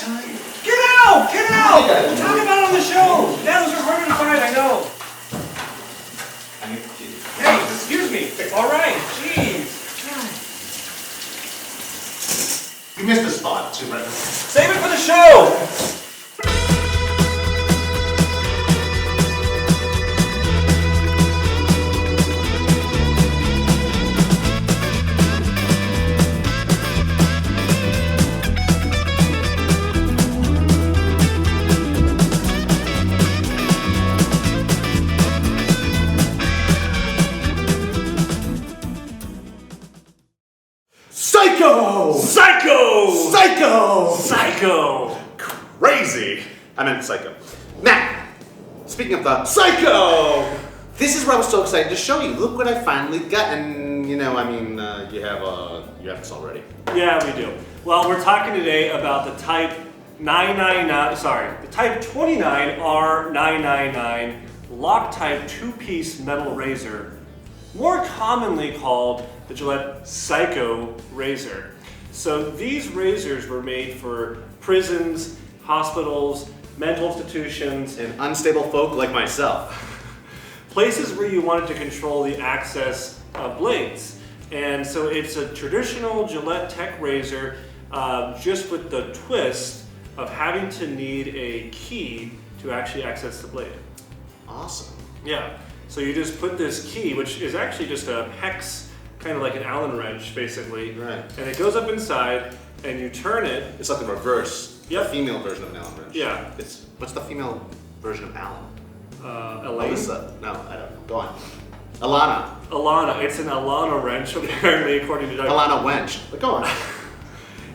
time. Get out! Get out! We'll talk about it on the show. Yeah, those are harder to find, I know. Hey, excuse me. All right, jeez. You missed a spot, too, right? Save it for the show. Psycho! Psycho! Psycho! Psycho! Crazy! I meant psycho. Now, speaking of the psycho, this is what I was so excited to show you. Look what I finally got, and you know, I mean, you have this already. Yeah, we do. Well, we're talking today about the Type 999. Sorry, the Type 29R999 Loctite two-piece metal razor, more commonly called the Gillette Psycho razor. So these razors were made for prisons, hospitals, mental institutions, And unstable folk like myself. places where you wanted to control the access of blades. And so it's a traditional Gillette Tech razor, just with the twist of having to need a key to actually access the blade. Awesome. Yeah, so you just put this key, which is actually just a hex, kind of like an Allen wrench, basically. Right. And it goes up inside, and you turn it. It's like the reverse. Yep. The female version of an Allen wrench. Yeah. What's the female version of Allen? Elaine? Alyssa. No, I don't know. Go on. Alana. Alana. It's an Alana wrench, apparently, according to Doug. Alana Wench. But go on.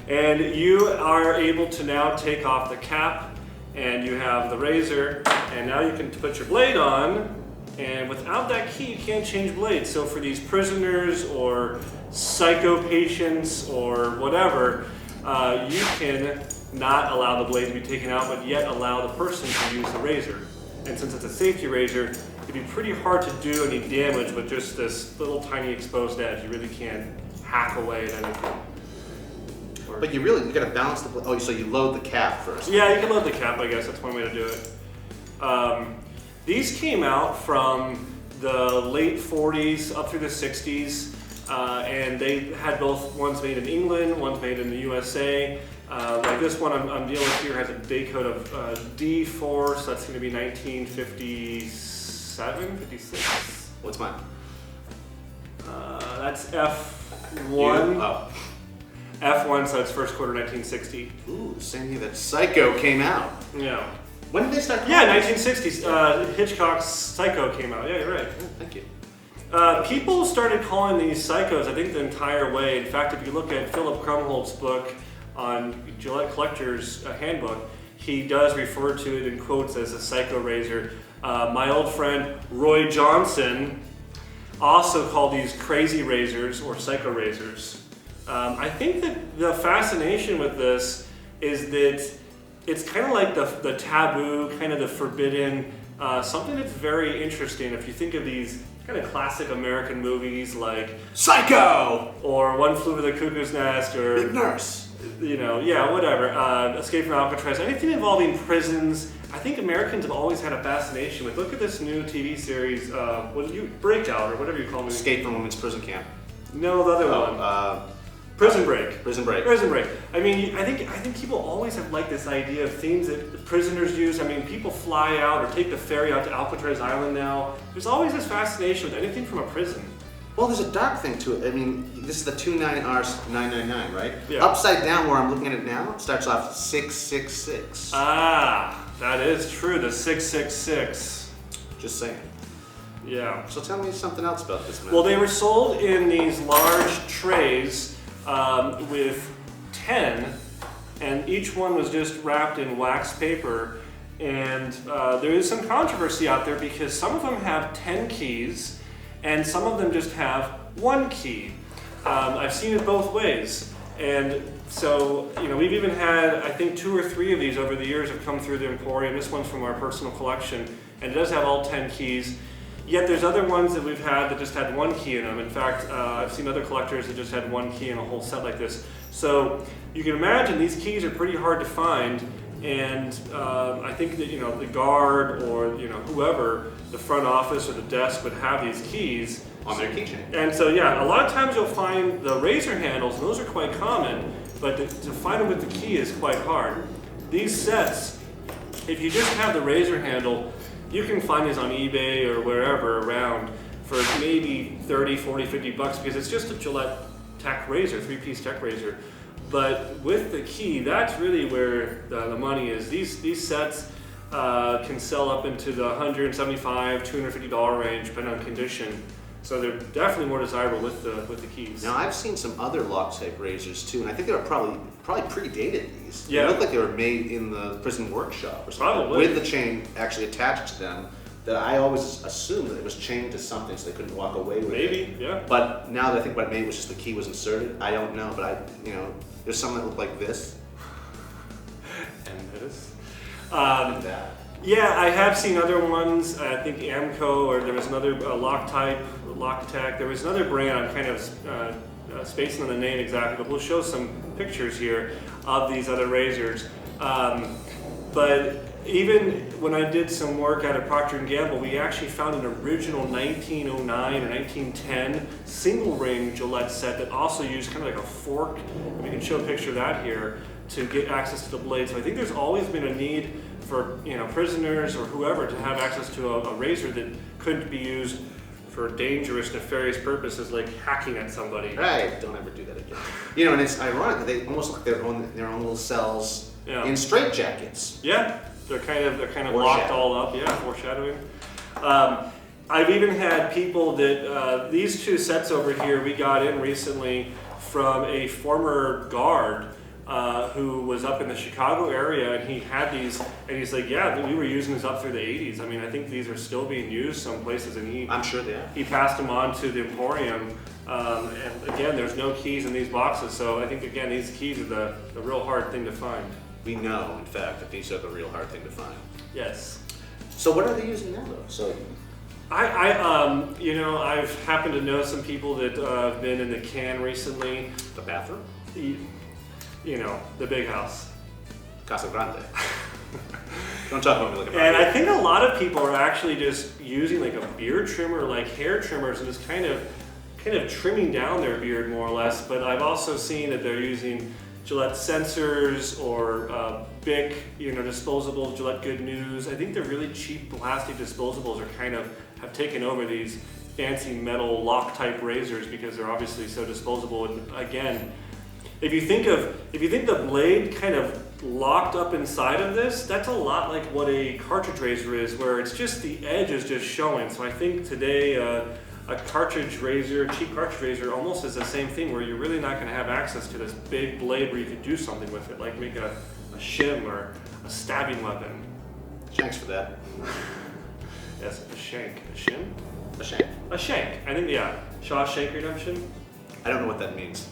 And you are able to now take off the cap, and you have the razor, and now you can put your blade on. And without that key, you can't change blades. So for these prisoners or psycho patients or whatever, you can not allow the blade to be taken out, but yet allow the person to use the razor. And since it's a safety razor, it'd be pretty hard to do any damage with just this little tiny exposed edge. You really can't hack away at anything. But you gotta balance the. Oh, so you load the cap first. Yeah, you can load the cap, I guess. That's one way to do it. These came out from the late 40s up through the 60s, and they had both ones made in England, ones made in the USA. Like this one I'm dealing with here has a day code of D4, so that's going to be 1957, 56. What's mine? That's F1. Oh. F1, so it's first quarter 1960. Ooh, same year that Psycho came out. Yeah. When did they start? Yeah, 1960s. Hitchcock's Psycho came out. Yeah, you're right. Oh, thank you. People started calling these psychos, I think, the entire way. In fact, if you look at Philip Krumholtz's book on Gillette Collector's Handbook, he does refer to it in quotes as a psycho razor. My old friend Roy Johnson also called these crazy razors or psycho razors. I think that the fascination with this is that it's kind of like the taboo, kind of the forbidden, something that's very interesting. If you think of these kind of classic American movies like Psycho! Or One Flew Over the Cuckoo's Nest, or Big Nurse. You know, yeah, whatever. Escape from Alcatraz. Anything involving prisons. I think Americans have always had a fascination with. Look at this new TV series. Breakout or whatever you call it. Escape from Women's Prison Camp. No, the other one. Prison Break. Prison Break. Prison Break. I mean, I think people always have liked this idea of things that the prisoners use. I mean, people fly out or take the ferry out to Alcatraz Island now. There's always this fascination with anything from a prison. Well, there's a dark thing to it. I mean, this is the 29R999, right? Yeah. Upside down, where I'm looking at it now, it starts off 666. Ah, that is true. The 666. Just saying. Yeah. So tell me something else about this, man. Well, they were sold in these large trays with 10, and each one was just wrapped in wax paper. And there is some controversy out there because some of them have 10 keys, and some of them just have 1 key. I've seen it both ways. And so, we've even had, I think, 2 or 3 of these over the years have come through the Emporium. This one's from our personal collection, and it does have all 10 keys. Yet there's other ones that we've had that just had 1 key in them. In fact, I've seen other collectors that just had 1 key in a whole set like this. So you can imagine these keys are pretty hard to find, and I think that the guard or whoever, the front office or the desk would have these keys on their keychain. And so yeah, a lot of times you'll find the razor handles, and those are quite common, but to find them with the key is quite hard. These sets, if you just have the razor handle, you can find these on eBay or wherever around for maybe 30, 40, 50 bucks because it's just a Gillette tech razor, 3-piece tech razor. But with the key, that's really where the money is. These sets can sell up into the $175, $250 range depending on condition. So they're definitely more desirable with the keys. Now I've seen some other Loctite razors too, and I think they were probably predated these. Yeah. They look like they were made in the prison workshop or something. Probably. With the chain actually attached to them. That I always assumed that it was chained to something so they couldn't walk away with it. Maybe, yeah. But now that I think what it made was just the key was inserted, I don't know. But there's some that look like this. And this. And that. Yeah, I have seen other ones. I think Amco, or there was another Loctite. There was another brand. I'm kind of spacing on the name exactly, but we'll show some pictures here of these other razors. But even when I did some work out at Procter & Gamble, we actually found an original 1909 or 1910 single ring Gillette set that also used kind of like a fork. We can show a picture of that here to get access to the blade. So I think there's always been a need for prisoners or whoever to have access to a razor that couldn't be used for dangerous, nefarious purposes like hacking at somebody. Right, don't ever do that again. And it's ironic that they almost look their own little cells in straitjackets. Yeah, they're kind of locked all up. Yeah, foreshadowing. I've even had people that these two sets over here we got in recently from a former guard who was up in the Chicago area, and he had these, and he's like, yeah, we were using these up through the 80s. I mean, I think these are still being used some places, and I'm sure they are. He passed them on to the Emporium, and again, there's no keys in these boxes, so I think, again, these keys are the real hard thing to find. We know, in fact, that these are the real hard thing to find. Yes. So what are they using now, though? So I've happened to know some people that have been in the can recently. The bathroom? The big house. Casa Grande. Don't talk about me like a And I think a lot of people are actually just using like a beard trimmer, like hair trimmers, and just kind of trimming down their beard more or less. But I've also seen that they're using Gillette sensors or Bic, disposable Gillette Good News. I think the really cheap plastic disposables have taken over these fancy metal Loctite razors because they're obviously so disposable. And again, if you think the blade kind of locked up inside of this, that's a lot like what a cartridge razor is, where it's just the edge is just showing. So I think today a cartridge razor, cheap cartridge razor, almost is the same thing, where you're really not going to have access to this big blade where you could do something with it, like make a shim or a stabbing weapon. Thanks for that. Yes, a shank. A shim? A shank. A shank. I think, yeah. Shawshank Redemption? I don't know what that means.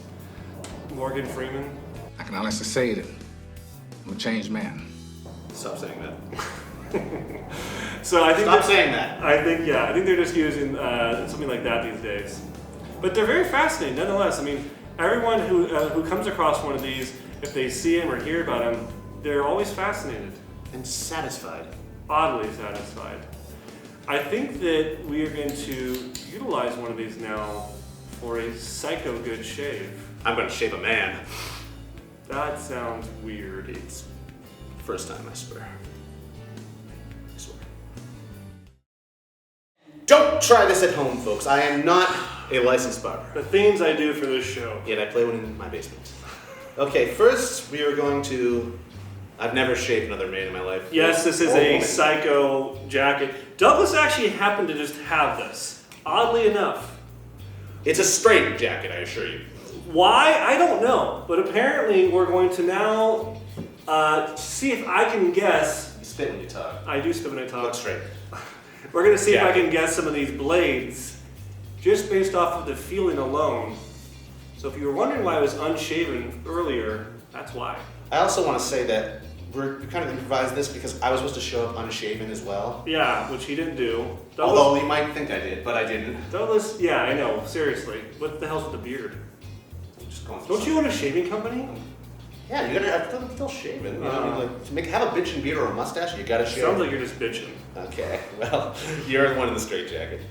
Morgan Freeman? I can honestly say that I'm a changed man. Stop saying that. So I think Stop saying that. I think they're just using something like that these days. But they're very fascinating nonetheless. I mean, everyone who comes across one of these, if they see him or hear about him, they're always fascinated. And satisfied. Oddly satisfied. I think that we are going to utilize one of these now for a psycho good shave. I'm going to shave a man. That sounds weird. It's first time, I swear. I swear. Don't try this at home, folks. I am not a licensed barber. The things I do for this show. Yet I play one in my basement. Okay, first we are going to... I've never shaved another man in my life. Yes, this is a psycho jacket. Douglas actually happened to just have this, oddly enough. It's a straight jacket, I assure you. Why? I don't know. But apparently we're going to now see if I can guess. You spit when you talk. I do spit when I talk. Look straight. We're going to see if I can guess some of these blades just based off of the feeling alone. So if you were wondering why I was unshaven earlier, that's why. I also want to say that we kind of improvised this because I was supposed to show up unshaven as well. Yeah, which he didn't do. Although you might think I did, but I didn't. Douglas, yeah, I know, seriously. What the hell's with the beard? Just going through. Don't you own a shaving company? Yeah, you gotta. I'm still shaving. You know, I mean, like, to have a bitchin' beard or a mustache, you gotta shave. Sounds like you're just bitching. Okay, well, you're the one in the straitjacket.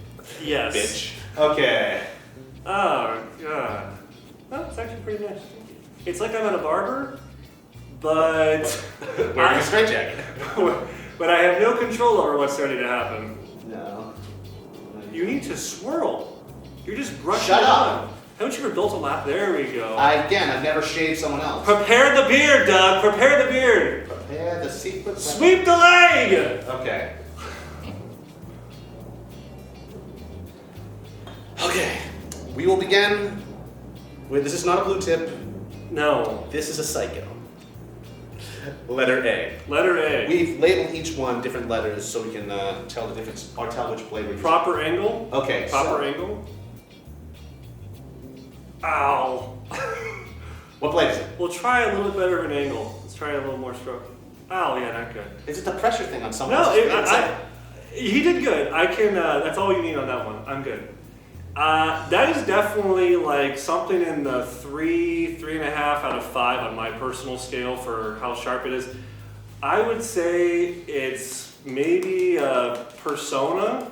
Yes. Bitch. Okay. Oh, God. Oh, it's actually pretty nice. It's like I'm at a barber, but Wearing a straitjacket. but I have no control over what's starting to happen. No. You need to swirl. You're just brushing Shut it up. on. Haven't you ever built a lap? There we go. I've never shaved someone else. Prepare the beard, Doug. Prepare the beard. Prepare the sequence. Sweep the leg. Okay. Okay. We will begin with, this is not a blue tip. No. This is a psycho. Letter A. Letter A. We've labeled each one different letters so we can tell the difference, or tell which blade we're using. Proper angle. Okay. Proper angle. Ow. What blade is it? We'll try a little bit better of an angle. Let's try a little more stroke. Oh, yeah, not good. Is it the pressure thing on some? No, he did good. I can. That's all you need on that one. I'm good. That is definitely like something in the 3.5 out of 5 on my personal scale for how sharp it is. I would say it's maybe a Persona,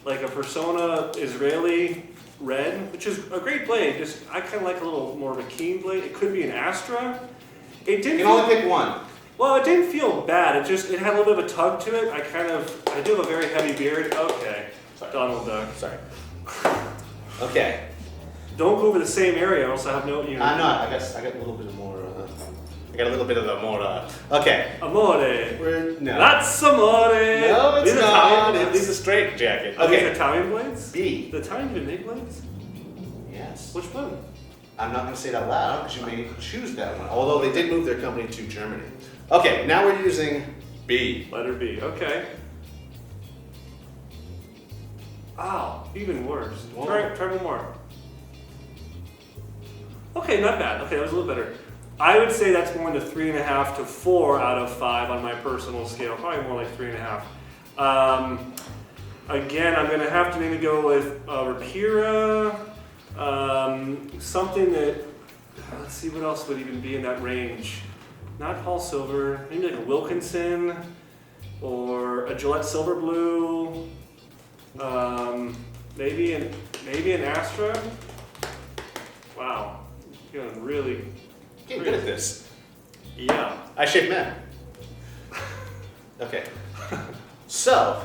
like a Persona Israeli red, which is a great blade. Just I kind of like a little more of a keen blade. It could be an Astra. It didn't. You can only pick one. Well, it didn't feel bad. It had a little bit of a tug to it. I do have a very heavy beard. Okay, Sorry. Donald Duck. Sorry. Okay. Don't go over the same area, or else I have no. I'm not. I got a little bit of more. I got a little bit of the more. Okay. Amore. No. That's amore. No, it's These not. Italian, It's a straight jacket. Are these Okay. Italian blades? B. The Italian even make blades? Yes. Which one? I'm not going to say it out loud because you may choose that one. Although they did move their company to Germany. Okay. Now we're using B. Letter B. Okay. Ow, even worse. Try one more. Okay, not bad. Okay, that was a little better. I would say that's more in the 3.5 to 4 out of 5 on my personal scale. Probably more like 3.5. Again, I'm going to have to maybe go with Rapira. Something that, let's see what else would even be in that range. Not Paul Silver, maybe like a Wilkinson or a Gillette Silver Blue. Maybe an Astra. Wow, getting really Getting good at this. Yeah. I shave men. Okay. So,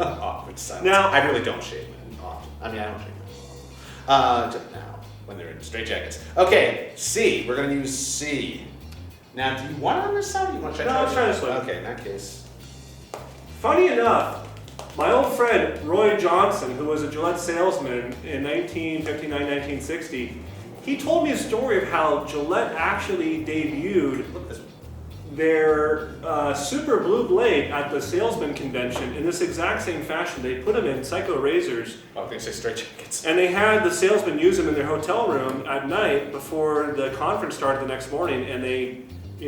awkward silence. Now- I really don't shave men often. I mean, I don't shave men. Just now, when they're in straight jackets. Okay, C. We're going to use C. Now, do you want it on this side or do you want to try? No, let's try this one. Okay, in that case. Funny enough, my old friend Roy Johnson, who was a Gillette salesman in 1959, 1960, he told me a story of how Gillette actually debuted Look this. their super blue blade at the salesman convention in this exact same fashion. They put them in Psycho razors, Oh, they say straight jackets. and they had the salesman use them in their hotel room at night before the conference started the next morning. And they,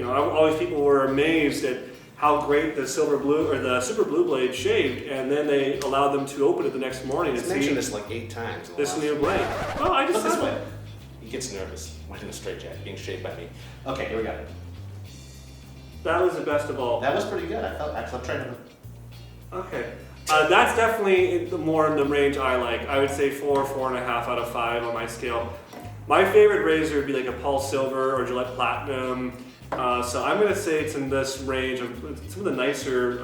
all these people were amazed at how great the silver blue or the super blue blade shaved, and then they allowed them to open it the next morning and He's see mentioned this like 8 times. in the this last- new blade. Well, I just Look this said way. He gets nervous when in a straight jacket, being shaved by me. Okay, here we go. that was the best of all. That was pretty good. I felt actually I'm trying to. Okay. That's definitely more in the range I like. I would say 4, 4.5 out of 5 on my scale. My favorite razor would be like a Paul Silver or Gillette Platinum. So I'm going to say it's in this range of some of the nicer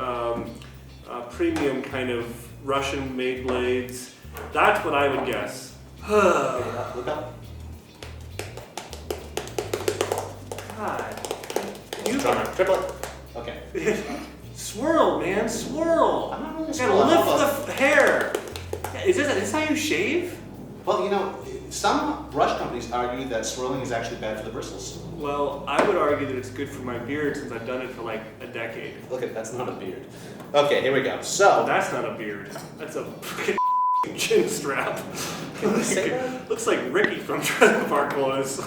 premium kind of Russian-made blades. That's what I would guess. Look up. God. You triplet. Okay. Swirl, man, swirl. I'm not really a You swirl, I'm gotta almost- lift the hair. Is this how you shave? Well, some brush companies argue that swirling is actually bad for the bristles. Well, I would argue that it's good for my beard since I've done it for like a decade. Look at that's not a beard. Okay, here we go. So That's not a beard. That's a freaking chin strap. Can you say that? Looks like Ricky from Trailer Park Boys.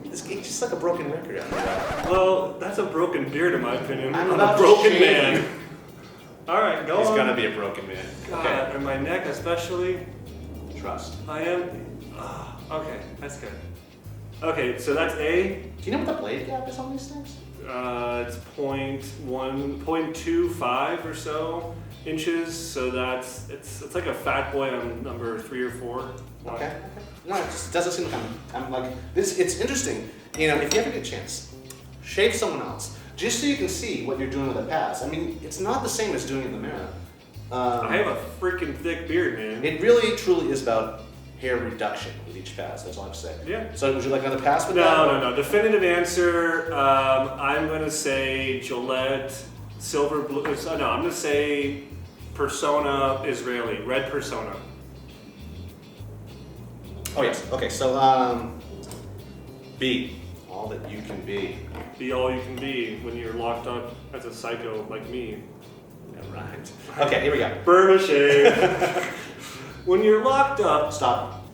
it's just like a broken record out there. Well, that's a broken beard in my opinion. I'm I'm about a to broken shave man. you. All right, go He's on. gonna be a broken man. God, and my neck especially. Trust. I am. Okay, that's good. Okay, so that's A. Do you know what the blade gap is on these things? It's 0.25 or so inches. So it's like a fat boy on number 3 or 4. Okay. No, it just doesn't seem like I'm like this. It's interesting. You know, if you ever get a chance, shave someone else just so you can see what you're doing with a pass. I mean, it's not the same as doing it in the mirror. I have a freaking thick beard, man. It really, truly is about hair reduction with each pass. That's all I have to say. Yeah. So, would you like another pass with that? No. Definitive answer. I'm gonna say Gillette silver blue. No, I'm gonna say Persona Israeli red Persona. Oh yes. Okay. So, B. All that you can be. Be all you can be when you're locked up as a psycho like me. That rhymes. Okay. Here we go. Burma shave. When you're locked up. Stop.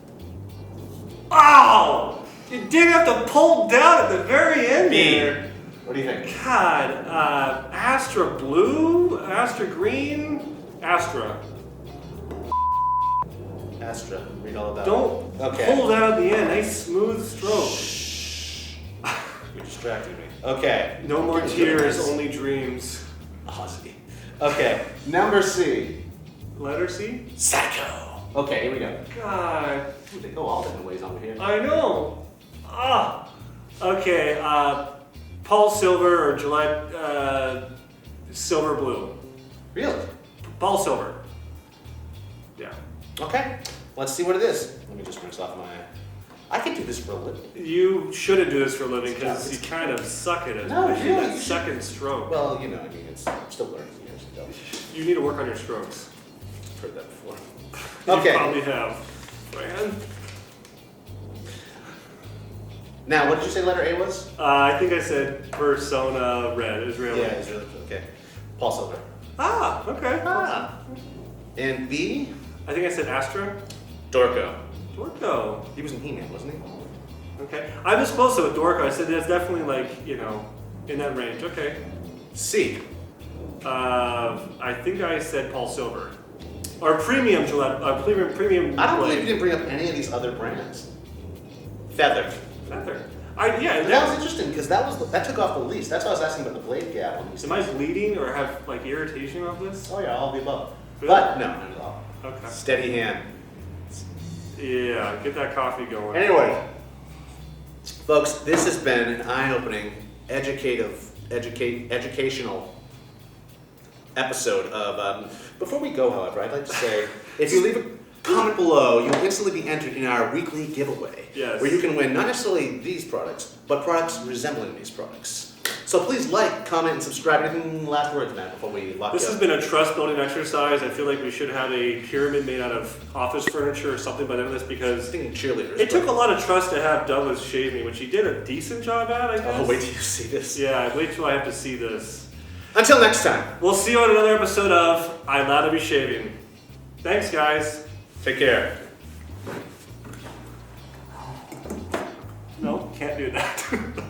Ow! You didn't have to pull down at the very end B. here. What do you think? God, Astra blue, Astra green, Astra. Astra. Read all about Don't it. Okay. pull down at the end. Nice smooth stroke. Shh. You're distracting me. Okay. No more Getting tears, good at only dreams. this. Ozzy. Okay. Number C. Letter C? Psycho. Okay, here we go. God, Ooh, they go all different ways over here. I know. Okay, Paul Silver or Gillette Silver Blue. Really? Paul Silver. Yeah. Okay. Let's see what it is. Let me just rinse off my. I could do this for a living. You shouldn't do this for a living because you kind of suck at it. No, Because really, that you second stroke. Well, you know, I mean, I'm still learning years ago. You need to work on your strokes. I've heard that before. You Okay. probably have. Man. Now, what did you say letter A was? I think I said Persona Red, Israeli. Yeah, it's really okay. Paul Silver. Ah, okay. And B? I think I said Astra. Dorco. Dorco. He was in He-Man, wasn't he? Okay. I was close to with Dorco. I said that's definitely like, in that range. Okay. C. I think I said Paul Silver. Or premium Gillette. Premium. I don't believe blade. you didn't bring up any of these other brands. Feather. Feather. But that was interesting because that took off the least. That's why I was asking about the blade gap on these. Am I bleeding or have like irritation of this? Oh yeah, all of the above. Really? But no, not at all. Okay. Steady hand. Yeah, get that coffee going. Anyway, folks, this has been an eye-opening, educational episode of. Before we go, however, I'd like to say, if you leave a comment below, you'll instantly be entered in our weekly giveaway, Yes. where you can win not necessarily these products, but products resembling these products. So please like, comment, and subscribe. Anything last words, Matt, before we lock This you has up? been a trust building exercise. I feel like we should have a pyramid made out of office furniture or something by the end of this because Thinking cheerleaders. it took a lot of trust to have Douglas shave me, which he did a decent job at, I guess. Oh, wait till you see this. Yeah, wait till I have to see this. Until next time, We'll see you on another episode of I Lather Be Shaving. Thanks, guys. take care. No, can't do that.